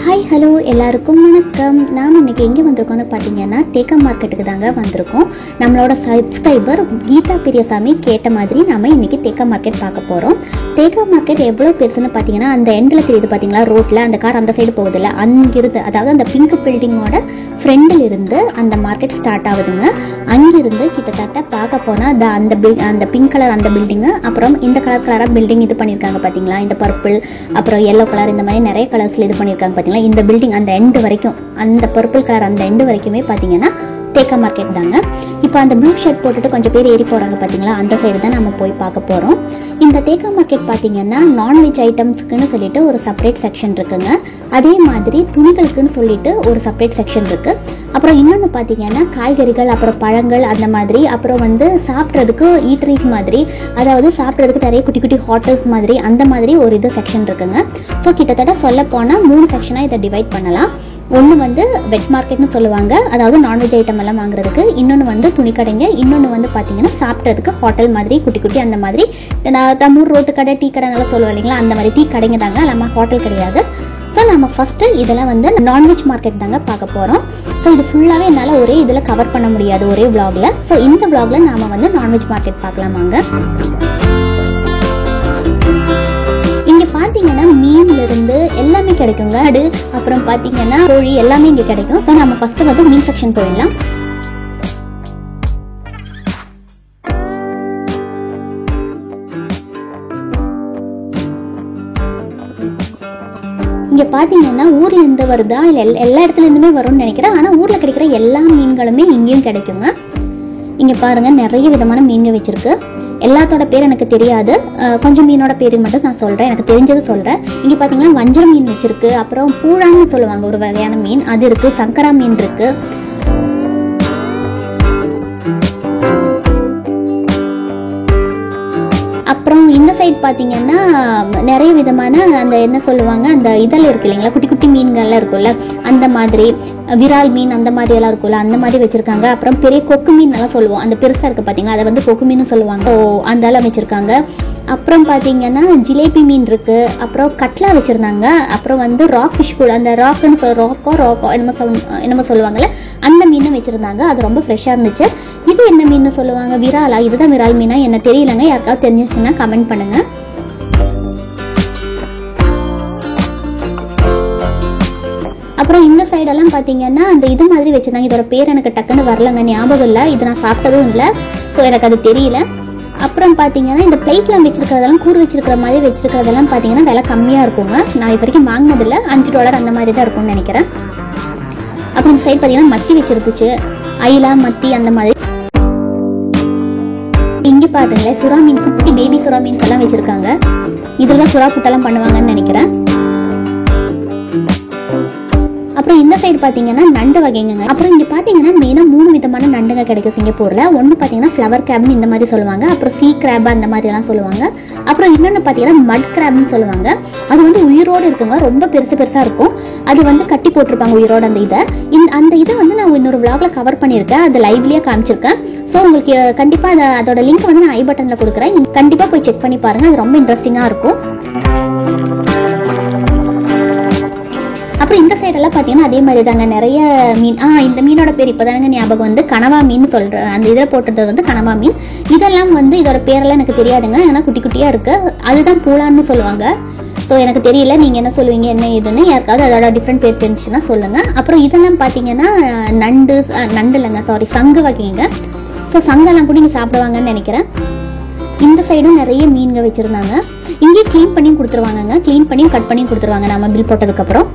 Hi hello எல்லாருக்கும் வணக்கம். நாம் இன்றைக்கி எங்கே வந்திருக்கோம்னு பார்த்தீங்கன்னா தேக்கா மார்க்கெட்டுக்கு தாங்க வந்திருக்கோம். நம்மளோட சப்ஸ்கிரைபர் கீதா பெரியசாமி கேட்ட மாதிரி நம்ம இன்றைக்கி தேக்கா மார்க்கெட் பார்க்க போகிறோம். தேக்கா மார்க்கெட் எவ்வளோ பெருசுன்னு பார்த்தீங்கன்னா அந்த எண்டில் தெரியுது பார்த்தீங்களா, ரோட்டில் அந்த கார் அந்த சைடு போகுதில்ல, அங்கிருந்து அதாவது அந்த பிங்க் பில்டிங்கோட ஃப்ரெண்டில் இருந்து அந்த மார்க்கெட் ஸ்டார்ட் ஆகுதுங்க. அங்கிருந்து கிட்டத்தட்ட பார்க்க போனால் அந்த பிங்க் கலர் அந்த பில்டிங்கு, அப்புறம் இந்த கலராக பில்டிங் இது பண்ணியிருக்காங்க பார்த்தீங்களா, இந்த பர்பிள் அப்புறம் எல்லோ கலர் இந்த மாதிரி நிறைய கலர்ஸில் இது பண்ணியிருக்காங்க பார்த்தீங்களா. இந்த பில்டிங் அந்த எண்டு வரைக்கும், அந்த பர்பிள் கலர் அந்த எண்டு வரைக்குமே பார்த்தீங்கன்னா தேக்கா மார்க்கெட் தாங்க. இப்போ அந்த ப்ளூ ஷர்ட் போட்டுட்டு கொஞ்சம் பேர் ஏறி போகிறாங்க பார்த்தீங்களா, அந்த சைடு தான் நம்ம போய் பார்க்க போகிறோம். இந்த தேக்கா மார்க்கெட் பார்த்தீங்கன்னா நான்வெஜ் ஐட்டம்ஸ்க்குன்னு சொல்லிட்டு ஒரு செப்பரேட் செக்ஷன் இருக்குங்க. அதே மாதிரி துணிகளுக்குன்னு சொல்லிட்டு ஒரு செப்பரேட் செக்ஷன் இருக்குது. அப்புறம் இன்னொன்று பார்த்தீங்கன்னா காய்கறிகள், அப்புறம் பழங்கள் அந்த மாதிரி, அப்புறம் வந்து சாப்பிட்றதுக்கு ஈட்டரிஸ் மாதிரி, அதாவது சாப்பிட்றதுக்கு நிறைய குட்டி குட்டி ஹோட்டல்ஸ் மாதிரி அந்த மாதிரி ஒரு இது செக்ஷன் இருக்குங்க. ஸோ கிட்டத்தட்ட சொல்ல போனால் 3 செக்ஷனாக இதை டிவைட் பண்ணலாம். ஒன்று வந்து வெட் மார்க்கெட்னு சொல்லுவாங்க, அதாவது நான்வெஜ் ஐட்டம் எல்லாம் வாங்குறதுக்கு. இன்னொன்று வந்து துணிக்கடைங்க. இன்னொன்று வந்து பார்த்தீங்கன்னா சாப்பிட்றதுக்கு ஹோட்டல் மாதிரி குட்டி குட்டி அந்த மாதிரி. நம்ம ஊர் ரோட்டு கடை டீ கடை நல்லா சொல்லுவோம் இல்லைங்களா, அந்த மாதிரி டீ கடைங்க தாங்க, நம்ம ஹோட்டல் கிடையாது. ஸோ நம்ம ஃபஸ்ட்டு இதெல்லாம் வந்து நான்வெஜ் மார்க்கெட் தாங்க பார்க்க போகிறோம். ஸோ இது ஃபுல்லாகவே என்னால் ஒரே இதில் கவர் பண்ண முடியாது ஒரே விளாகில். ஸோ இந்த விளாகில் நாம் வந்து நான்வெஜ் மார்க்கெட் பார்க்கலாமாங்க. இங்கே பார்த்தீங்கன்னா மீன்லேருந்து எல்லாமே கிடைக்குங்க. ஆடு அப்புறம் பார்த்தீங்கன்னா கோழி எல்லாமே இங்கே கிடைக்கும். ஸோ நம்ம ஃபஸ்ட்டு வந்து மீன் செக்ஷன் போயிடலாம். இங்கே பார்த்தீங்கன்னா ஊர்லேருந்து வருதா இல்லை எல்லா இடத்துலேருந்துமே வரும்னு நினைக்கிறேன். ஆனால் ஊரில் கிடைக்கிற எல்லா மீன்களுமே இங்கேயும் கிடைக்குங்க. இங்கே பாருங்கள் நிறைய விதமான மீன்கள் வச்சுருக்கு. எல்லாத்தோட பேர் எனக்கு தெரியாது, கொஞ்சம் மீனோட பேர் மட்டும் நான் சொல்கிறேன், எனக்கு தெரிஞ்சது சொல்கிறேன். இங்கே பார்த்தீங்கன்னா வஞ்சரம் மீன் வச்சுருக்கு, அப்புறம் பூழான்னு சொல்லுவாங்க ஒரு வகையான மீன், அது இருக்குது. சங்கரா மீன் இருக்குது. அப்புறம் இந்த சைட் பார்த்தீங்கன்னா நிறைய விதமான அந்த என்ன சொல்லுவாங்க, அந்த இதெல்லாம் இருக்கு இல்லைங்களா, குட்டி குட்டி மீன்கள்லாம் இருக்கும்ல, அந்த மாதிரி விரால் மீன் அந்த மாதிரி எல்லாம் இருக்கும்ல, அந்த மாதிரி வச்சுருக்காங்க. அப்புறம் பெரிய கொக்கு மீன் எல்லாம் சொல்லுவோம், அந்த பெருசாக இருக்குது பார்த்தீங்களா, அதை வந்து கொக்கு மீன் சொல்லுவாங்க. அந்த எல்லாம் வச்சுருக்காங்க. அப்புறம் பார்த்தீங்கன்னா ஜிலேபி மீன் இருக்குது. அப்புறம் கட்லா வச்சுருந்தாங்க. அப்புறம் வந்து ராக் ஃபிஷ் கூட, அந்த ராக்குன்னு ராக்கோ என்னமோ சொல்லுவாங்கள்ல, அந்த மீனும் வச்சுருந்தாங்க. அது ரொம்ப ஃப்ரெஷ்ஷாக இருந்துச்சு. இது என்ன மீன் சொல்லுவாங்க, விராலா? இதுதான் விரால் மீனா என்ன தெரியலங்க, யாருக்காவது தெரிஞ்சிச்சுன்னா கமெண்ட் பண்ணுங்கள். அப்புறம் இந்த சைடெல்லாம் பார்த்தீங்கன்னா அந்த இது மாதிரி வச்சுருந்தாங்க. இதோட பேர் எனக்கு டக்குன்னு வரலங்க, ஞாபகம் இல்லை. இது நான் சாப்பிட்டதும் இல்லை, ஸோ எனக்கு அது தெரியல. அப்புறம் பார்த்தீங்கன்னா இந்த பிளேட்லாம் வச்சுருக்கிறதெல்லாம், கூறு வச்சுருக்கிற மாதிரி வச்சுருக்கிறதெல்லாம் பார்த்தீங்கன்னா விலை கம்மியாக இருக்குங்க. நான் இது வரைக்கும் வாங்கினதில்லை, $5 அந்த மாதிரி தான் இருக்கும்னு நினைக்கிறேன். அப்புறம் இந்த சைடு பார்த்தீங்கன்னா மத்தி வச்சுருந்துச்சு, ஐலா மத்தி அந்த மாதிரி. இங்கே பாருங்களேன் சுறா மீன், குட்டி பேபி சுறா மீன்ஸ் எல்லாம் வச்சுருக்காங்க. இதில் தான் சுறா புட்டெல்லாம் பண்ணுவாங்கன்னு நினைக்கிறேன். அப்புறம் இந்த சைடு பார்த்தீங்கன்னா நண்டு வகைங்க. அப்புறம் இங்கே பார்த்தீங்கன்னா மெயினாக 3 விதமான நண்டுங்க கிடைக்கும் சிங்கப்பூரில். ஒன்று பார்த்தீங்கன்னா ஃப்ளவர் கிராப்னு இந்த மாதிரி சொல்லுவாங்க, அப்புறம் சீ கிராப் அந்த மாதிரிலாம் சொல்லுவாங்க. அப்புறம் இன்னொன்று பார்த்தீங்கன்னா மட் கிராப்னு சொல்லுவாங்க. அது வந்து உயிரோடு இருக்குங்க, ரொம்ப பெருசாக இருக்கும். அது வந்து கட்டி போட்டிருப்பாங்க உயிரோடு அந்த இதை. அந்த இதை வந்து நான் இன்னொரு விளாகில் கவர் பண்ணியிருக்கேன், அது லைவ்லேயே காமிச்சிருக்கேன். ஸோ உங்களுக்கு கண்டிப்பாக அதோட லிங்க் வந்து நான் ஐ பட்டனில் கொடுக்குறேன், கண்டிப்பாக போய் செக் பண்ணி பாருங்கள், அது ரொம்ப இன்ட்ரெஸ்டிங்காக இருக்கும். அப்புறம் இந்த சைடெல்லாம் பார்த்தீங்கன்னா அதே மாதிரி தாங்க நிறைய மீன். இந்த மீனோட பேர் இப்போ தானங்க ஞாபகம் வந்து கனவா மீன் சொல்கிறேன். அந்த இதில் போட்டது வந்து கனவா மீன். இதெல்லாம் வந்து இதோட பேரெல்லாம் எனக்கு தெரியாதுங்க, ஏன்னா குட்டி குட்டியாக இருக்குது. அதுதான் பூலான்னு சொல்லுவாங்க. ஸோ எனக்கு தெரியல, நீங்கள் என்ன சொல்லுவீங்க என்ன ஏதுன்னு, யாருக்காவது அதோட டிஃப்ரெண்ட் பேர் தெரிஞ்சுன்னா சொல்லுங்கள். அப்புறம் இதெல்லாம் பார்த்தீங்கன்னா நண்டு இல்லைங்க, சாரி, சங்கு வகைங்க. ஸோ சங்கெல்லாம் கூட இங்கே சாப்பிடுவாங்கன்னு நினைக்கிறேன். இந்த சைடும் நிறைய மீன்கள் வச்சுருந்தாங்க. இங்கேயே க்ளீன் பண்ணியும் கொடுத்துருவாங்கங்க, க்ளீன் பண்ணியும் கட் பண்ணியும் கொடுத்துருவாங்க நம்ம பில் போட்டதுக்கப்புறம்.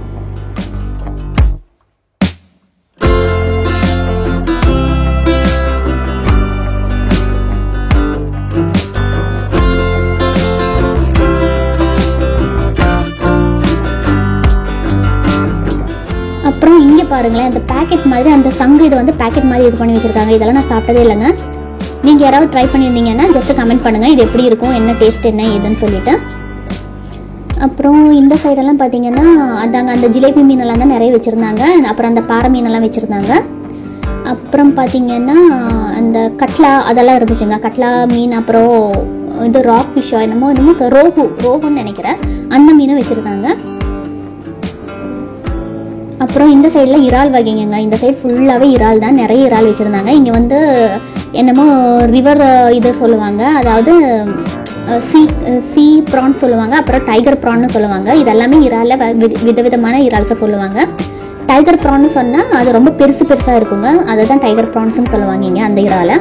அப்புறம் இங்கே பாருங்களேன் அந்த பேக்கெட் மாதிரி, அந்த சங்கு இதை வந்து பேக்கெட் மாதிரி இது பண்ணி வச்சுருக்காங்க. இதெல்லாம் நான் சாப்பிட்டதே இல்லைங்க. நீங்கள் யாராவது ட்ரை பண்ணியிருந்தீங்கன்னா ஜஸ்ட்டு கமெண்ட் பண்ணுங்கள், இது எப்படி இருக்கும், என்ன டேஸ்ட் என்ன ஏதுன்னு சொல்லிட்டு. அப்புறம் இந்த சைடெல்லாம் பார்த்தீங்கன்னா அதாங்க அந்த ஜிலேபி மீனெல்லாம் தான் நிறைய வச்சுருந்தாங்க. அப்புறம் அந்த பாறை மீனெல்லாம் வச்சுருந்தாங்க. அப்புறம் பார்த்தீங்கன்னா அந்த கட்லா அதெல்லாம் இருந்துச்சுங்க, கட்லா மீன். அப்புறம் இது ராக் ஃபிஷ்ஷோ என்னமோ ரோகுன்னு நினைக்கிறேன், அந்த மீனும் வச்சுருந்தாங்க. அப்புறம் இந்த சைடில் இறால் வகைங்க. இந்த சைடு ஃபுல்லாகவே இறால் தான், நிறைய இறால் வச்சுருந்தாங்க. இங்கே வந்து என்னமோ ரிவர் இது சொல்லுவாங்க, அதாவது சீ ப்ரான் சொல்லுவாங்க, அப்புறம் டைகர் ப்ரான்னு சொல்லுவாங்க. இதெல்லாமே இறாலில் விதவிதமான இறால்ஸை சொல்லுவாங்க. டைகர் ப்ரான்னு சொன்னால் அது ரொம்ப பெருசாக இருக்குங்க, அதை தான் டைகர் ப்ரான்ஸ்ன்னு சொல்லுவாங்க இங்கே அந்த இறாலை.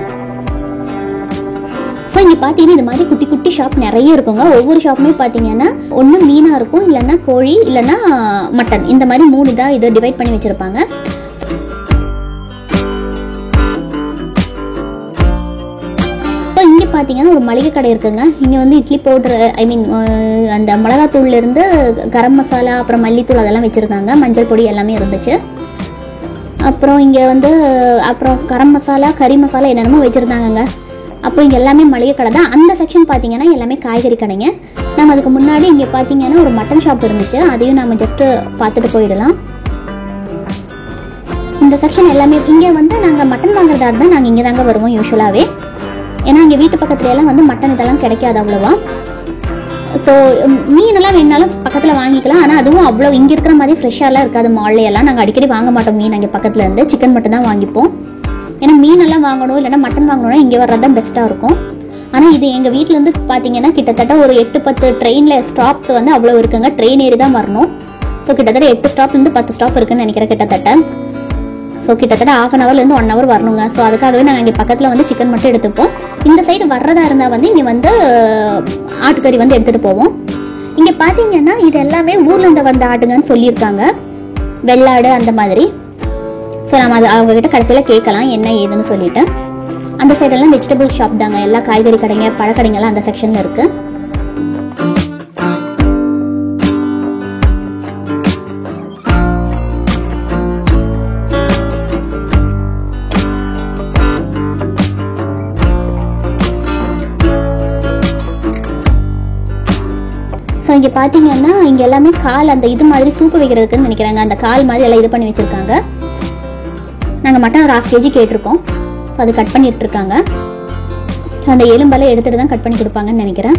ஸோ இங்கே பார்த்தீங்கன்னா இது மாதிரி குட்டி குட்டி ஷாப் நிறைய இருக்குங்க. ஒவ்வொரு ஷாப்புமே பார்த்தீங்கன்னா ஒன்று மீனாக இருக்கும், இல்லைன்னா கோழி, இல்லைன்னா மட்டன், இந்த மாதிரி 3 இதாக இதை டிவைட் பண்ணி வச்சுருப்பாங்க. இங்கே பார்த்தீங்கன்னா ஒரு மளிகை கடை இருக்குங்க. இங்கே வந்து இட்லி பவுட்ரு, ஐ மீன் அந்த மிளகாத்தூள்லேருந்து கரம் மசாலா, அப்புறம் மல்லித்தூள் அதெல்லாம் வச்சுருந்தாங்க. மஞ்சள் பொடி எல்லாமே இருந்துச்சு. அப்புறம் இங்கே வந்து அப்புறம் கரம் மசாலா, கறி மசாலா என்னென்னமோ வச்சுருந்தாங்கங்க. அப்புறம் இங்கே எல்லாமே மளிகை கடை தான். அந்த செக்ஷன் பார்த்தீங்கன்னா எல்லாமே காய்கறி கடைங்க. நம்ம அதுக்கு முன்னாடி இங்கே பார்த்தீங்கன்னா ஒரு மட்டன் ஷாப் இருந்துச்சு, அதையும் நம்ம ஜஸ்ட்டு பார்த்துட்டு போயிடலாம். இந்த செக்ஷன் எல்லாமே இங்கே வந்து நாங்கள் மட்டன் வாங்குறதா இருந்தால் நாங்கள் இங்கே தாங்க வருவோம் யூஸ்வலாகவே. ஏன்னா இங்கே வீட்டு பக்கத்துல எல்லாம் வந்து மட்டன் இதெல்லாம் கிடைக்காது அவ்வளோவா. ஸோ மீனெல்லாம் வேணாலும் பக்கத்தில் வாங்கிக்கலாம், ஆனால் அதுவும் அவ்வளோ இங்கே இருக்கிற மாதிரி ஃப்ரெஷ்ஷாலாம் இருக்காது. மால்லையெல்லாம் நாங்கள் அடிக்கடி வாங்க மாட்டோம் மீன், அங்கே பக்கத்தில் இருந்து சிக்கன் மட்டும் தான் வாங்கிப்போம். ஏன்னா மீனெல்லாம் வாங்கணும் இல்லைன்னா மட்டன் வாங்கணும்னா இங்கே வர்றது தான் பெஸ்ட்டாக இருக்கும். ஆனால் இது எங்கள் வீட்டிலேருந்து பார்த்தீங்கன்னா கிட்டத்தட்ட ஒரு 8-10 ட்ரெயினில் ஸ்டாப்ஸ் வந்து அவ்வளோ இருக்குங்க. ட்ரெயின் ஏறி தான் வரணும். ஸோ கிட்டத்தட்ட 8 ஸ்டாப்லேருந்து 10 ஸ்டாப் இருக்குன்னு நினைக்கிறேன் கிட்டத்தட்ட. ஸோ கிட்டத்தட்ட 1/2 ஹவர்லேருந்து 1 ஹவர் வரணுங்க. ஸோ அதுக்காகவே நாங்கள் இங்கே பக்கத்தில் வந்து சிக்கன் மட்டும் எடுத்துப்போம். இந்த சைடு வர்றதா இருந்தால் வந்து இங்கே வந்து ஆட்டுக்கறி வந்து எடுத்துகிட்டு போவோம். இங்கே பார்த்தீங்கன்னா இது எல்லாமே ஊர்லேருந்து வந்த ஆட்டுங்கன்னு சொல்லியிருக்காங்க, வெள்ளாடு அந்த மாதிரி. ஸோ நம்ம அது அவங்கக்கிட்ட கடைசியில் கேட்கலாம் என்ன ஏதுன்னு சொல்லிட்டு. அந்த சைடெல்லாம் வெஜிடபிள் ஷாப் தாங்க, எல்லா காய்கறி கடைங்க, பழக்கடைங்கெல்லாம் அந்த செக்ஷனில் இருக்குது. ஸோ இங்கே பார்த்தீங்கன்னா இங்கே எல்லாமே கால் அந்த இது மாதிரி சூப்பு வைக்கிறதுக்குன்னு நினைக்கிறாங்க. அந்த கால் மாதிரி எல்லாம் இது பண்ணி வச்சுருக்காங்க. நாங்கள் மட்டன் ஒரு 1/2 kg கேட்டிருக்கோம். ஸோ அது கட் பண்ணிட்டு இருக்காங்க. அந்த எலும்பெல்லாம் எடுத்துகிட்டு தான் கட் பண்ணி கொடுப்பாங்கன்னு நினைக்கிறேன்.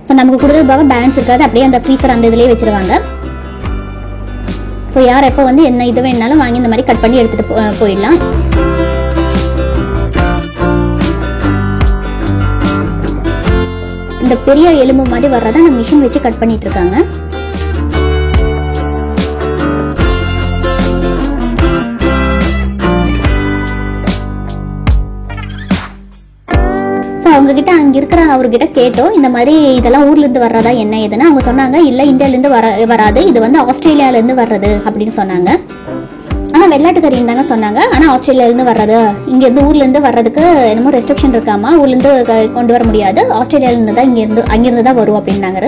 ஸோ நமக்கு கொடுத்ததுக்காக பேலன்ஸ் இருக்காது, அப்படியே அந்த ஃப்ரீசர் அந்த இதுலேயே வச்சுருவாங்க. ஸோ யார் எப்போ வந்து என்ன இது வேணாலும் வாங்கி இந்த மாதிரி கட் பண்ணி எடுத்துகிட்டு போயிடலாம். இந்த பெரிய எலும்பு மாதிரி வர்றதை அந்த மிஷின் வச்சு கட் பண்ணிட்டு இருக்காங்க. அவங்க கிட்ட அங்க இருக்கிற அவர்கிட்ட கேட்டோம், இந்த மாதிரி இதெல்லாம் ஊர்ல இருந்து வர்றதா என்ன ஏதுன்னு. அவங்க சொன்னாங்க இல்ல இந்தியால இருந்து வராது, இது வந்து ஆஸ்திரேலியால இருந்து வர்றது அப்படின்னு சொன்னாங்க. ஆனா வெள்ளாட்டு கறி இருந்தாங்க சொன்னாங்க. ஆனா ஆஸ்திரேலியால இருந்து வர்றது, இங்க இருந்து ஊர்ல இருந்து வர்றதுக்கு என்னமோ ரெஸ்ட்ரிக்ஷன் இருக்காமா, ஊர்ல இருந்து கொண்டு வர முடியாது, ஆஸ்திரேலியால இருந்து தான் அங்கிருந்து தான் வரும் அப்படின்னாங்க.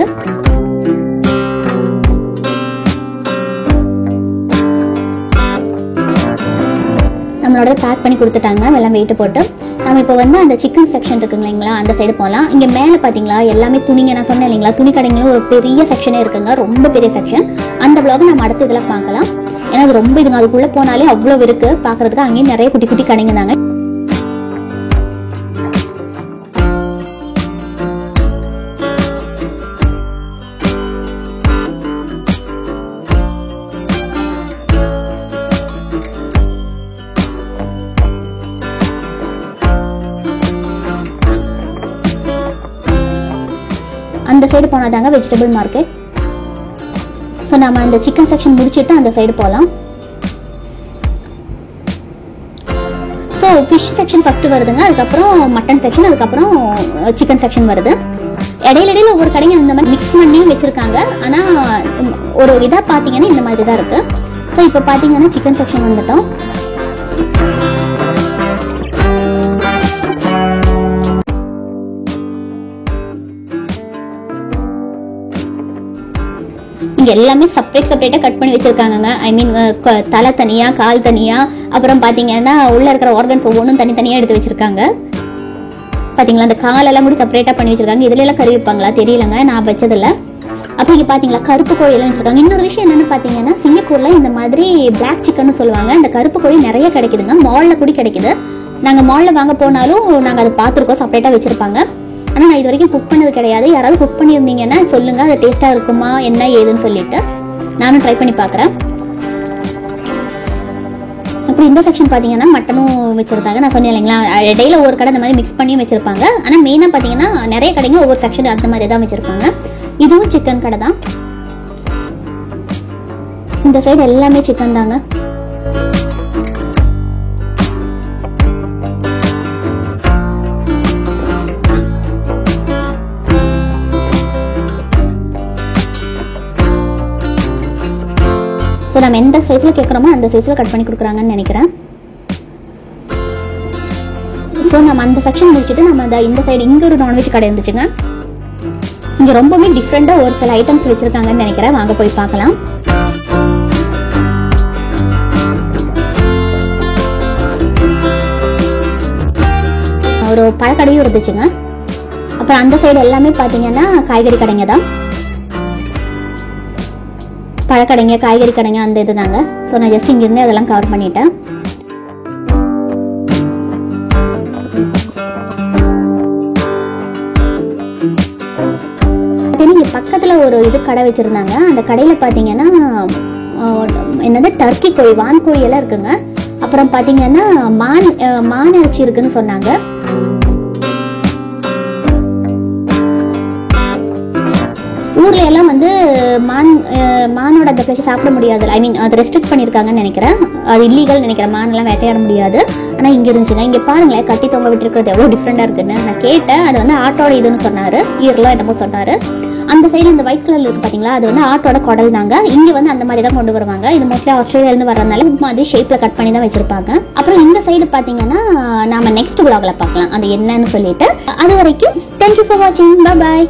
நம்மளோட பேக் பண்ணி கொடுத்துட்டாங்க எல்லாம் வெயிட் போட்டு. நம்ம இப்போ வந்து அந்த சிக்கன் செக்ஷன் இருக்குங்க இல்லைங்களா, அந்த சைடு போகலாம். இங்கே மேலே பார்த்தீங்களா எல்லாமே துணிங்க, நான் சொன்னேன் இல்லைங்களா துணி கடைங்களும் ஒரு பெரிய செக்ஷனே இருக்குங்க, ரொம்ப பெரிய செக்ஷன். அந்த வ்ளாக் நம்ம அடுத்த இதில் பார்க்கலாம். ஏன்னா அது ரொம்ப இதுங்க, அதுக்குள்ளே போனாலே அவ்வளோ இருக்கு பார்க்கறதுக்கு. அங்கேயும் நிறைய குட்டி குட்டி கடைங்க தாங்க. அந்த சைடு போனாதாங்க வெஜிடபிள் மார்க்கெட். ஸோ நம்ம அந்த சிக்கன் செக்ஷன் முடிச்சுட்டு அந்த சைடு போகலாம். ஸோ ஃபிஷ் செக்ஷன் ஃபர்ஸ்ட் வருதுங்க, அதுக்கப்புறம் மட்டன் செக்ஷன், அதுக்கப்புறம் சிக்கன் செக்ஷன் வருது. இடையில ஒவ்வொரு கடைங்க இந்த மாதிரி மிக்ஸ் பண்ணியும் வச்சிருக்காங்க. ஆனால் ஒரு இதாக பார்த்தீங்கன்னா இந்த மாதிரி தான் இருக்கு. ஸோ இப்போ பார்த்தீங்கன்னா சிக்கன் செக்ஷன் வந்துட்டோம். இங்கே எல்லாமே செப்பரேட்டாக கட் பண்ணி வச்சுருக்காங்க. ஐ மீன் தலை தனியாக, கால் தனியாக, அப்புறம் பார்த்தீங்கன்னா உள்ளே இருக்கிற ஆர்கன்ஸ் ஒவ்வொன்றும் தனித்தனியாக எடுத்து வச்சுருக்காங்க. பார்த்தீங்களா அந்த காலெல்லாம் கூட செப்பரேட்டாக பண்ணி வச்சுருக்காங்க. இதுலலாம் கறி வைப்பாங்களா தெரியலங்க, நான் வச்சதில்லை. அப்போ இங்கே பார்த்தீங்களா கருப்பு கோழியெல்லாம் வச்சுருக்காங்க. இன்னொரு விஷயம் என்னென்னு பார்த்தீங்கன்னா சிங்கப்பூரில் இந்த மாதிரி பிளாக் சிக்கன் சொல்லுவாங்க, இந்த கருப்பு கோழி நிறைய கிடைக்குதுங்க, மாலில் கூட கிடைக்குது. நாங்கள் மாலில் வாங்க போனாலும் நாங்கள் அதை பார்த்துருக்கோம், செப்பரேட்டாக வச்சுருப்பாங்க. ஆனால் நான் இது வரைக்கும் குக் பண்ணது கிடையாது. யாராவது குக் பண்ணியிருந்தீங்கன்னா சொல்லுங்கள், அது டேஸ்ட்டாக இருக்குமா என்ன ஏதுன்னு சொல்லிட்டு நானும் ட்ரை பண்ணி பார்க்குறேன். அப்புறம் இந்த செக்ஷன் பார்த்தீங்கன்னா மட்டனும் வச்சுருந்தாங்க. நான் சொன்னேன் இல்லைங்களா, இடையில ஒரு கடை இந்த மாதிரி மிக்ஸ் பண்ணியும் வச்சுருப்பாங்க. ஆனால் மெயினாக பார்த்தீங்கன்னா நிறைய கடைங்க ஒவ்வொரு செக்ஷன் அந்த மாதிரி தான் வச்சுருப்பாங்க. இதுவும் சிக்கன் கடை தான். இந்த சைடு எல்லாமே சிக்கன் தாங்க. ஸோ நம்ம எந்த சைஸில் கேட்குறோமோ அந்த சைஸில் கட் பண்ணி கொடுக்குறாங்கன்னு நினைக்கிறேன். ஸோ நம்ம அந்த செக்ஷன் முடிச்சுட்டு நம்ம இந்த சைடு இங்கே ஒரு நான்வெஜ் கடை இருந்துச்சுங்க. இங்கே ரொம்பவே டிஃப்ரெண்ட்டாக ஒரு சில ஐட்டம்ஸ் வச்சுருக்காங்கன்னு நினைக்கிறேன். வாங்க போய் பார்க்கலாம். ஒரு பழக்கடையும் இருந்துச்சுங்க. அப்புறம் அந்த சைடு எல்லாமே பார்த்தீங்கன்னா காய்கறி கடைங்க தான். பழக்கடைங்க, காய்கறி கடைங்க அந்த இது தாங்க. ஸோ நான் ஜஸ்ட் இங்கிருந்து அதெல்லாம் கவர் பண்ணிட்டேன். இங்கே பக்கத்தில் ஒரு இது கடை வச்சுருந்தாங்க. அந்த கடையில் பார்த்தீங்கன்னா என்னது டர்க்கி கோழி, வான் கோழி எல்லாம் இருக்குங்க. அப்புறம் பார்த்தீங்கன்னா மான் இறைச்சி இருக்குன்னு சொன்னாங்க. ஊர்ல எல்லாம் வந்து மானோட அந்த பிளேஸ் சாப்பிட முடியாது. ஐ மீன் அது ரெஸ்ட்ரிக்ட் பண்ணியிருக்காங்கன்னு நினைக்கிறேன். அது இல்லீகல் நினைக்கிறேன். மானெல்லாம் வேட்டையாட முடியாது. ஆனால் இங்கே இருந்துச்சுங்க. இங்கே பாருங்களேன், கட்டி தொங்க விட்டுருக்கிறது எவ்வளோ டிஃப்ரெண்டாக இருக்குன்னு. நான் கேட்டேன். அது வந்து ஆட்டோட இதுன்னு சொன்னார். ஈரெல்லாம் என்னமோ சொன்னார். அந்த சைடு இந்த ஒயிட் கலர்ல இருக்கு பார்த்தீங்களா, அது வந்து ஆட்டோட குடல் தாங்க. இங்கே வந்து அந்த மாதிரி தான் கொண்டு வருவாங்க. இது மோஸ்ட்லி ஆஸ்திரேலியாவிலேருந்து வரதுனால மாதிரி ஷேப்பில் கட் பண்ணி தான் வச்சிருப்பாங்க. அப்புறம் இந்த சைடு பார்த்தீங்கன்னா நாம நெக்ஸ்ட் vlogல பார்க்கலாம் அது என்னன்னு சொல்லிட்டு. அது வரைக்கும் தேங்க்யூ ஃபார் வாட்சிங். பாய்.